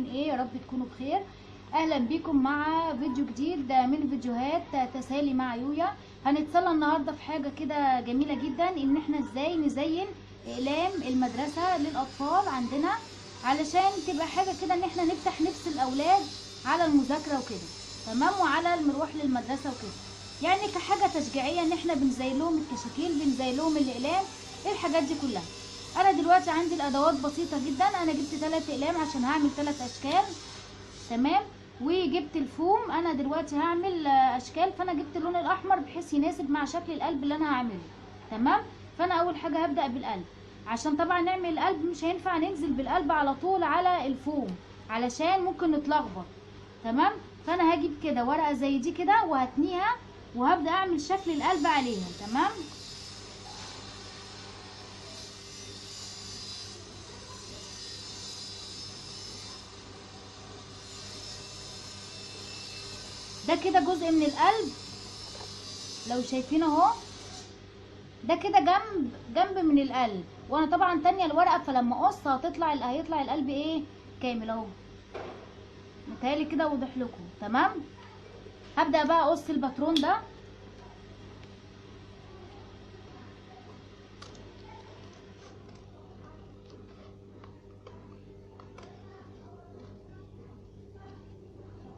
عاملين ايه؟ يا رب تكونوا بخير. اهلا بيكم مع فيديو جديد من فيديوهات تسالي مع يويا. هنتسلى النهارده في حاجه كده جميله جدا، ان احنا ازاي نزين اقلام المدرسه للاطفال عندنا، علشان تبقى حاجه كده ان احنا نفتح نفس الاولاد على المذاكره وكده، تمام، وعلى المروح للمدرسه وكده. يعني كحاجه تشجيعيه ان احنا بنزين لهم الكشاكيل، بنزين لهم الاقلام، الحاجات دي كلها. انا دلوقتي عندي الادوات بسيطه جدا. انا جبت 3 اقلام عشان هعمل 3 اشكال، تمام، وجبت الفوم. انا دلوقتي هعمل اشكال، فانا جبت اللون الاحمر بحيث يناسب مع شكل القلب اللي انا هعمله، تمام. فانا اول حاجه هبدا بالقلب، عشان طبعا نعمل القلب مش هينفع ننزل بالقلب على طول على الفوم علشان ممكن نتلخبط، تمام. فانا هجيب كده ورقه زي دي كده وهتنيها، وهبدا اعمل شكل القلب عليها، تمام. ده كده جزء من القلب لو شايفين اهو، ده كده جنب من القلب. وانا طبعا تانية الورقه، فلما اقص هيطلع القلب ايه؟ كامل اهو. متهيألي كده وضح لكم، تمام. هبدأ بقى اقص الباترون ده.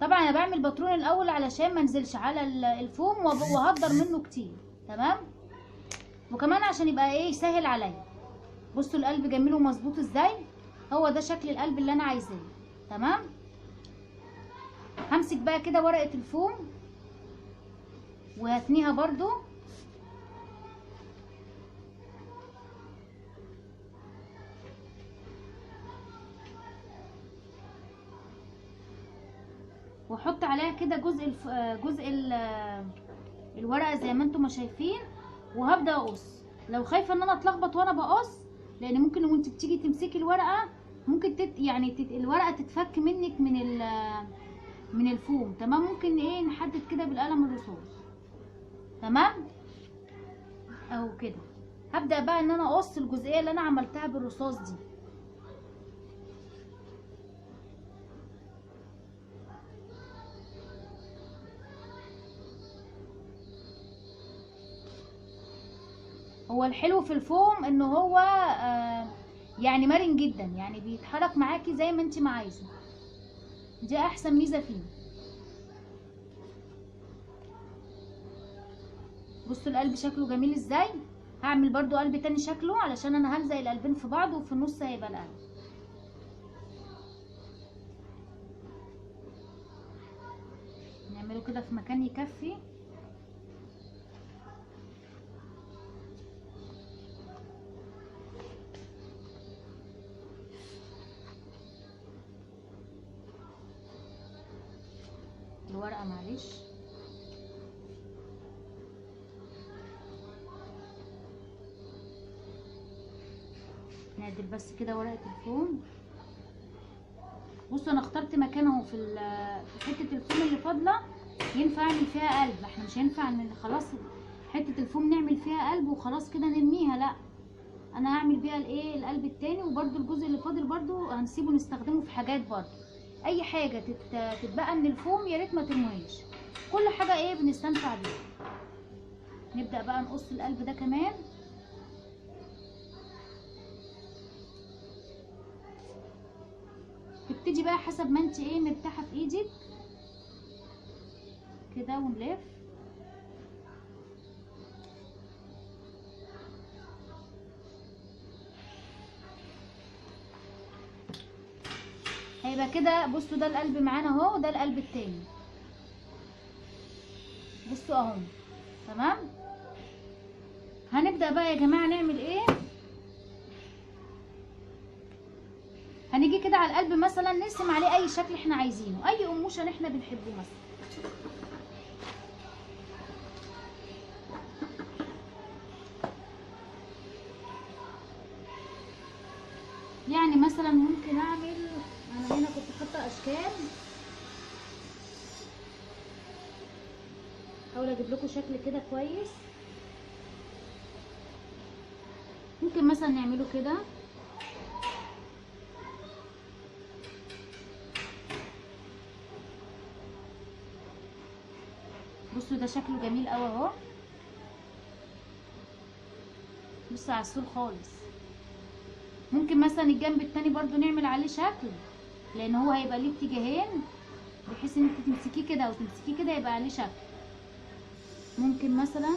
طبعا انا بعمل باترون الاول علشان ما انزلش على الفوم وهقدر منه كتير، تمام، وكمان عشان يبقى ايه سهل عليا. بصوا القلب جميل ومظبوط ازاي. هو ده شكل القلب اللي انا عايزاه، تمام. همسك بقى كده ورقه الفوم وهتنيها برضو، واحط عليها كده جزء الورقه زي ما انتم ما شايفين، وهبدا اقص. لو خايفه ان انا اتلخبط وانا بقص، لان ممكن وانت بتيجي تمسكي الورقه ممكن الورقه تتفك منك من الفوم، تمام. ممكن ايه نحدد كده بالقلم الرصاص، تمام، اهو كده. هبدا بقى ان انا اقص الجزئيه اللي انا عملتها بالرصاص دي. هو الحلو في الفوم ان هو يعني مرن جدا، يعني بيتحرك معاكي زي ما انت ما عايزه، دي احسن ميزه فيه. بصوا القلب شكله جميل ازاي. هعمل برضو قلب تاني شكله، علشان انا هلزق القلبين في بعض وفي النص هيبقى القلب. نعمله كده في مكان يكفي. الورقه معلش. نعدل بس كده ورقه الفوم. بصوا انا اخترت مكان اهو في حته الفوم اللي فاضله ينفع اعمل فيها قلب. احنا مش هينفع ان خلاص حته الفوم نعمل فيها قلب وخلاص كده نرميها، لا، انا هعمل بيها الايه القلب التاني، وبرده الجزء اللي فاضل برده هنسيبه نستخدمه في حاجات برده. اي حاجه تتبقى من الفوم يا ريت ما ترموهاش، كل حاجه ايه بنستنفع بيها. نبدا بقى نقص القلب ده كمان. تبتدي بقى حسب ما انت ايه مرتاحه في ايدك كده، ونلف. هيبقى كده. بصوا ده القلب معانا اهو، ده القلب التاني. بصوا اهو، تمام. هنبدأ بقى يا جماعة نعمل ايه. هنيجي كده على القلب مثلا نرسم عليه اي شكل احنا عايزينه، اي قموشة احنا بنحبه مثلا. يعني مثلا ممكن اعمل، انا هنا كنت حاطه اشكال، احاول اجيب لكم شكل كده كويس. ممكن مثلا نعمله كده، بصوا ده شكله جميل قوي اهو. بصوا عسول خالص. ممكن مثلا الجنب التاني برضو نعمل عليه شكل، لان هو هيبقى ليه اتجاهين، بحيث ان انت تمسكيه كده وتمسكيه كده يبقى عليه شكل. ممكن مثلا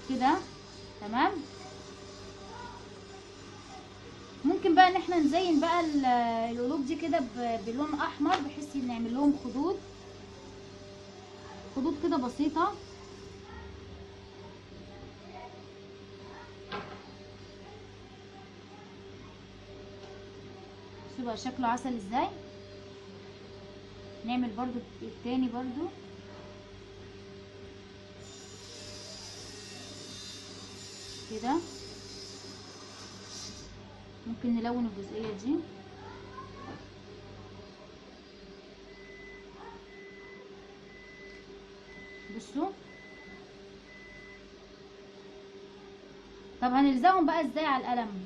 كده. تمام. ممكن بقى ان احنا نزين بقى القلوب دي كده بلون احمر، بحيث ان نعمل لهم خدود، خدود كده بسيطه. بصوا بقى شكله عسل ازاي. نعمل برضو التاني برضو كده. ممكن نلون الجزئيه دي. بصوا. طب هنلزقهم بقى ازاي على القلم؟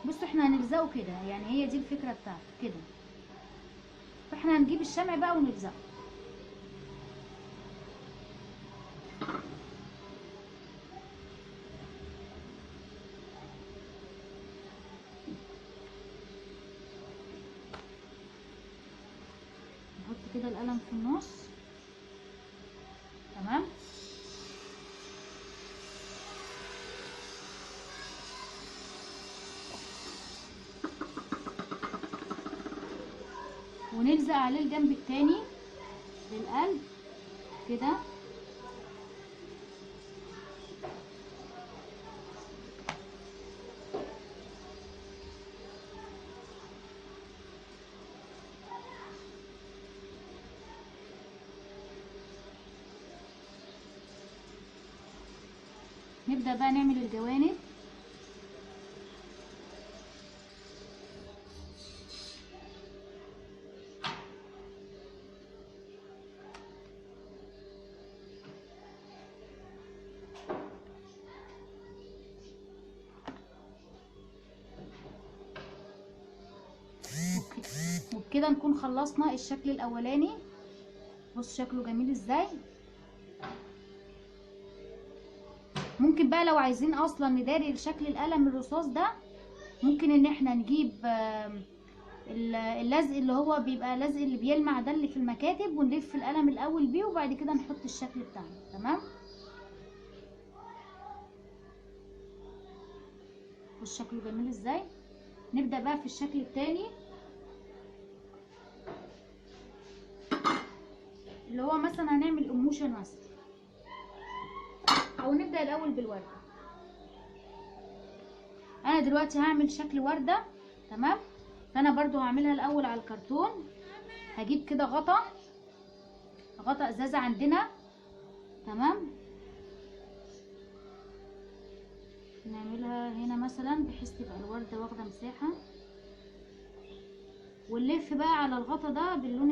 بصوا احنا هنلزقه كده، يعني هي دي الفكره بتاعته كده. فاحنا هنجيب الشمع بقى ونلزقه. نحط كده القلم في النص. تمام. ونلزق عليه الجنب التاني للقلب كده. نبدأ بقى نعمل الجوانب. وبكده نكون خلصنا الشكل الاولاني. بص شكله جميل ازاي. ممكن بقى لو عايزين اصلا نداري شكل القلم الرصاص ده، ممكن ان احنا نجيب اللزق اللي هو بيبقى لزق اللي بيلمع ده اللي في المكاتب، ونلف القلم الاول بيه وبعد كده نحط الشكل بتاعنا. تمام. بص شكله جميل ازاي. نبدأ بقى في الشكل التاني، اللي هو مثلا هنعمل قموشة مثلا، او نبدأ الاول بالوردة. انا دلوقتي هعمل شكل وردة. تمام. فانا برضو هعملها الاول على الكرتون. هجيب كده غطا ازازة عندنا. تمام. نعملها هنا مثلا بحيث تبقى الوردة واخدة مساحة، ونلف بقى على الغطا ده باللون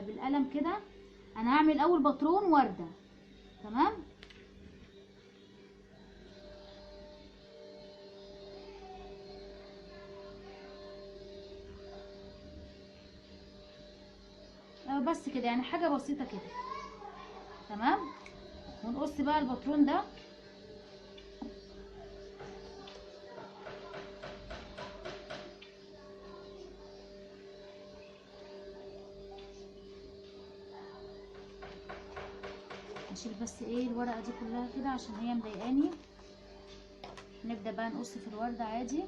بالقلم كده. انا هعمل اول باترون وردة. تمام. بس كده، يعني حاجة بسيطة كده. تمام. ونقص بقى الباترون ده. اشيل بس ايه الورقة دي كلها كده عشان هي مضايقاني. نبدأ بقى نقص في الوردة عادي.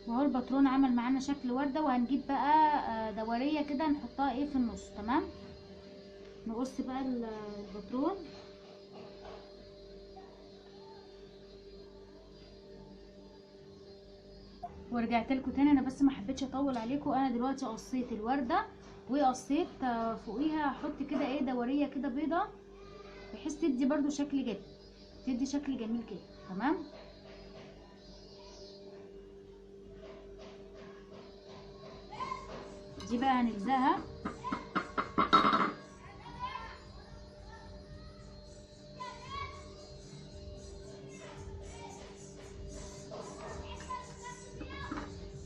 وهو الباترون عمل معانا شكل ورده، وهنجيب بقى دوريه كده نحطها ايه في النص. تمام، نقص بقى الباترون. ورجعت لكم تاني، انا بس ما حبيتش اطول عليكم. انا دلوقتي قصيت الورده وقصيت فوقيها احط كده ايه دوريه كده بيضه، بحيث تدي برضو شكل جميل، تدي شكل جميل كده. تمام، دي بقى هنلزقها.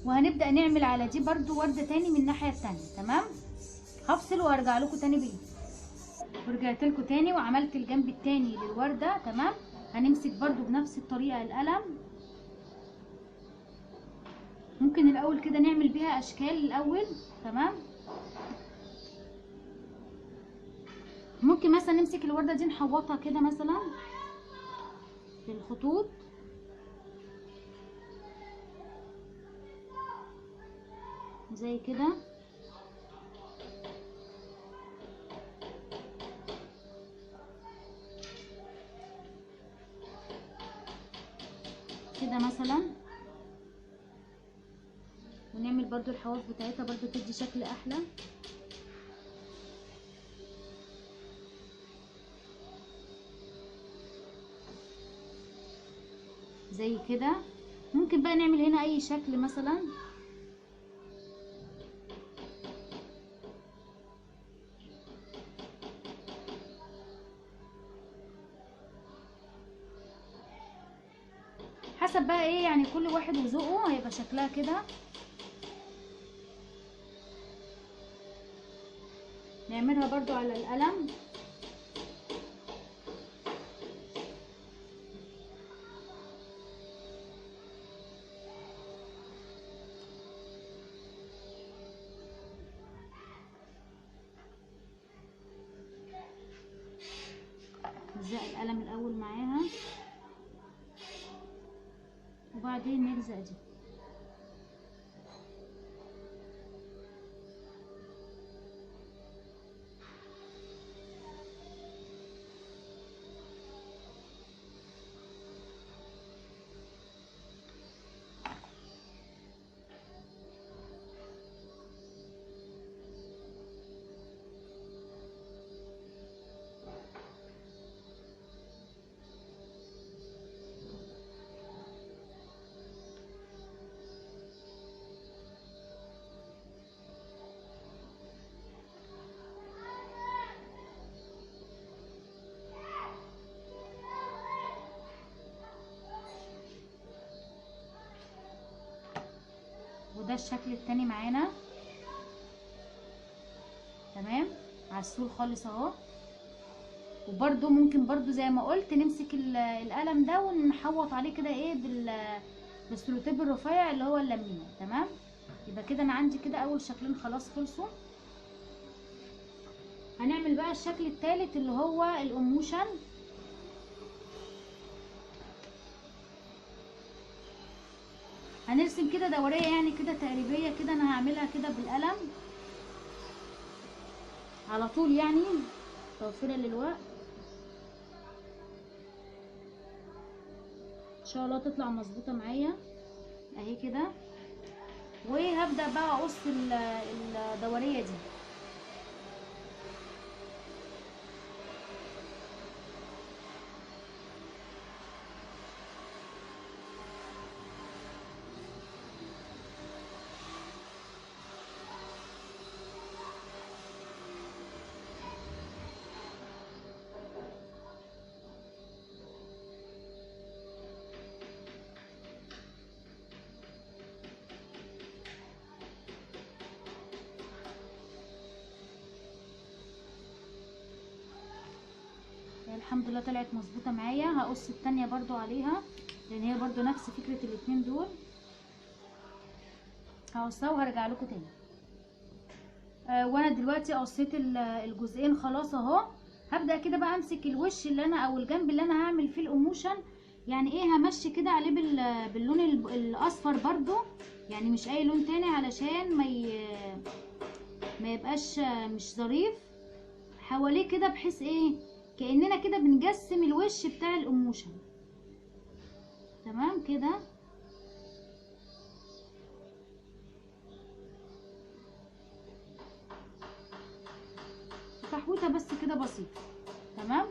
وهنبدأ نعمل على دي برضو وردة تاني من الناحية التانية. تمام، هفصل وهرجع لكم تاني بيه. ورجعت لكم تاني وعملت الجنب التاني للوردة. تمام، هنمسك برضو بنفس الطريقة القلم. ممكن الاول كده نعمل بيها اشكال الاول. تمام، ممكن مثلا نمسك الوردة دي نحوطها كده مثلا بالخطوط زي كده. كده مثلا، ونعمل برضو الحواف بتاعتها برضو تدي شكل احلى. زي كده. ممكن بقى نعمل هنا اي شكل مثلا. حسب بقى ايه يعني، كل واحد وذوقه هيبقى شكلها كده. نعملها برضو على القلم. نلزق القلم الاول معاها، وبعدين نلزق دي. وده الشكل التاني معانا. تمام، عسول خالص اهو. وبرده ممكن برده زي ما قلت نمسك القلم ده ونحوط عليه كده ايه بالسلوتيب الرفيع اللي هو اللمين. تمام، يبقى كده انا عندي كده اول شكلين خلاص خلصوا. هنعمل بقى الشكل الثالث اللي هو القموشن. هنرسم كده دوريه يعني كده تقريبيه كده. انا هعملها كده بالقلم على طول يعني توفيرا للوقت. ان شاء الله تطلع مظبوطه معايا اهي كده. وهبدا بقى اقص الدوريه دي. الحمد لله طلعت مظبوطه معايا. هقص التانية برضو عليها لان هي برضو نفس فكره الاتنين دول. هقصها وهرجع لكم تاني. وانا دلوقتي قصيت الجزئين خلاص اهو. هبدا كده بقى امسك الوش اللي انا او الجنب اللي انا هعمل فيه القموشن. يعني ايه، همشي كده عليه باللون الاصفر برضو يعني مش اي لون تاني علشان ما يبقاش مش ظريف حواليه كده، بحيث ايه كأننا كده بنجسم الوش بتاع القموشة. تمام كده. تحويطه بس كده بسيطه. تمام.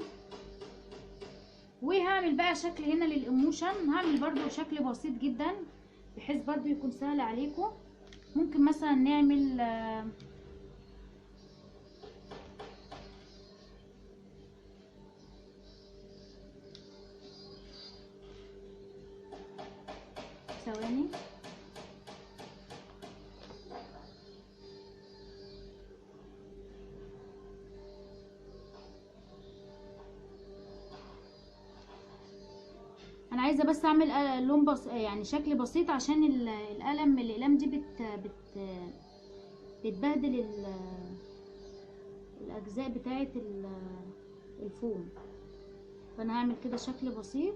وهعمل بقى شكل هنا للقموشن، هعمل برضو شكل بسيط جدا بحيث برضو يكون سهل عليكم. ممكن مثلا نعمل ثواني. انا عايزه بس اعمل لون يعني شكل بسيط عشان الاقلام دي بتبهدل الاجزاء بتاعه الفوم. فانا هعمل كده شكل بسيط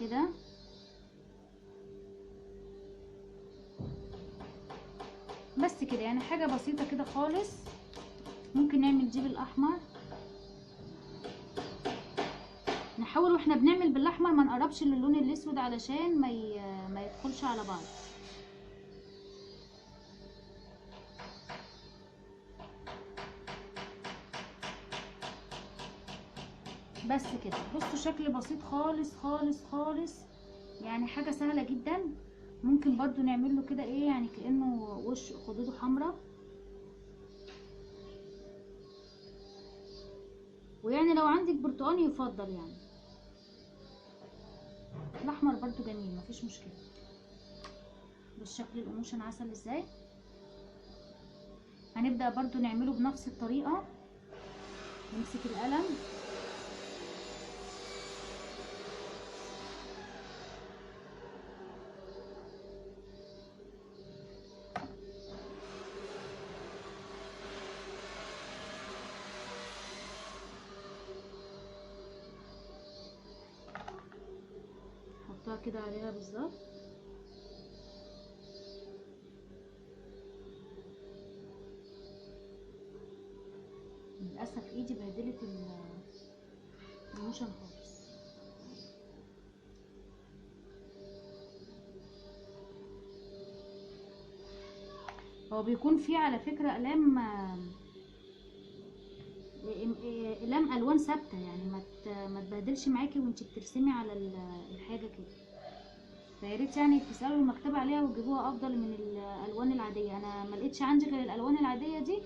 كده. بس كده يعني حاجه بسيطه كده خالص. ممكن نعمل دي بالاحمر. نحاول واحنا بنعمل بالاحمر ما نقربش للون الاسود علشان ما يدخلش على بعض. بس كده بصوا شكل بسيط خالص خالص خالص، يعني حاجه سهله جدا. ممكن برضو نعمل له كده ايه يعني كانه وش خدوده حمراء، ويعني لو عندك برتقاني يفضل، يعني الاحمر برضو جميل مفيش مشكله. بس شكل القموشن عسل ازاي. هنبدا برضو نعمله بنفس الطريقه. نمسك القلم نحطها كده عليها بالظبط. للاسف ايدي بهدلت القموشن خالص. هو بيكون فيه على فكره اقلام الوان ثابته، يعني ما تبهدلش معاكي وانت بترسمي على الحاجه كده. فياريت يعني تسالوا المكتبه عليها وتجيبوها افضل من الالوان العاديه. انا ما لقيتش عندي غير الالوان العاديه دي،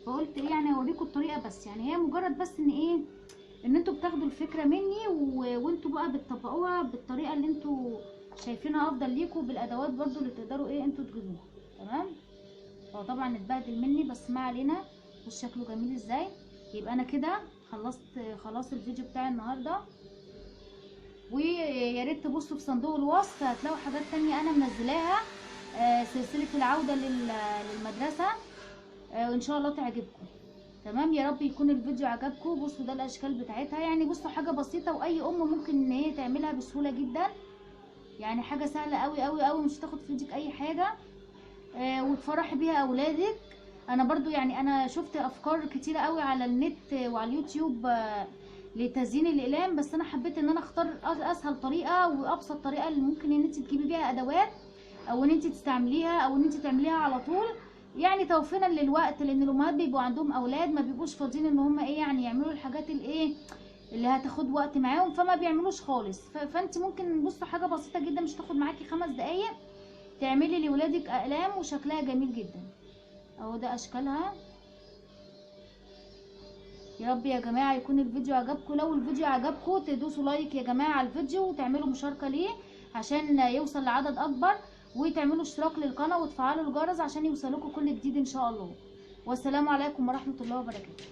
فقلت ايه يعني اوريكم الطريقه. بس يعني هي مجرد بس ان ايه ان انتوا بتاخدوا الفكره مني وانتوا بقى بتطبقوها بالطريقه اللي انتوا شايفينها افضل ليكم، بالادوات برضو اللي تقدروا ايه انتوا تجيبوها. تمام. هو طبعا اتبهدل مني بس ما علينا. بص شكله جميل ازاي. يبقى انا كده خلصت خلاص الفيديو بتاع النهارده. ويا ريت تبصوا في صندوق الوصف هتلاقوا حاجات تانية انا منزلاها، سلسله العوده للمدرسه، وان شاء الله تعجبكم. تمام. يا رب يكون الفيديو عجبكم. بصوا ده الاشكال بتاعتها، يعني بصوا حاجه بسيطه واي ام ممكن ان هي تعملها بسهوله جدا. يعني حاجه سهله قوي قوي قوي، مش هتاخد في ايدك اي حاجه، وتفرحي بيها اولادك. انا برضو يعني انا شفت افكار كتيره قوي على النت وعلى اليوتيوب لتزيين الاقلام، بس انا حبيت ان انا اختار اسهل طريقه وابسط طريقه اللي ممكن ان انت تجيبي بيها ادوات، او ان انت تستعمليها، او ان انت تعمليها على طول، يعني توفيرا للوقت. لان الامهات بيبقوا عندهم اولاد ما بيبقوش فاضيين ان هم ايه يعني يعملوا الحاجات الايه اللي هتاخد وقت معاهم، فما بيعملوش خالص. فانت ممكن بصوا حاجه بسيطه جدا مش تاخد معاكي 5 دقايق تعملي لولادك اقلام وشكلها جميل جدا. اهو ده اشكالها. يا رب يا جماعه يكون الفيديو عجبكم. لو الفيديو عجبكم تدوسوا لايك يا جماعه على الفيديو، وتعملوا مشاركه ليه عشان يوصل لعدد اكبر، وتعملوا اشتراك للقناه وتفعلوا الجرس عشان يوصلكم كل جديد ان شاء الله. والسلام عليكم ورحمه الله وبركاته.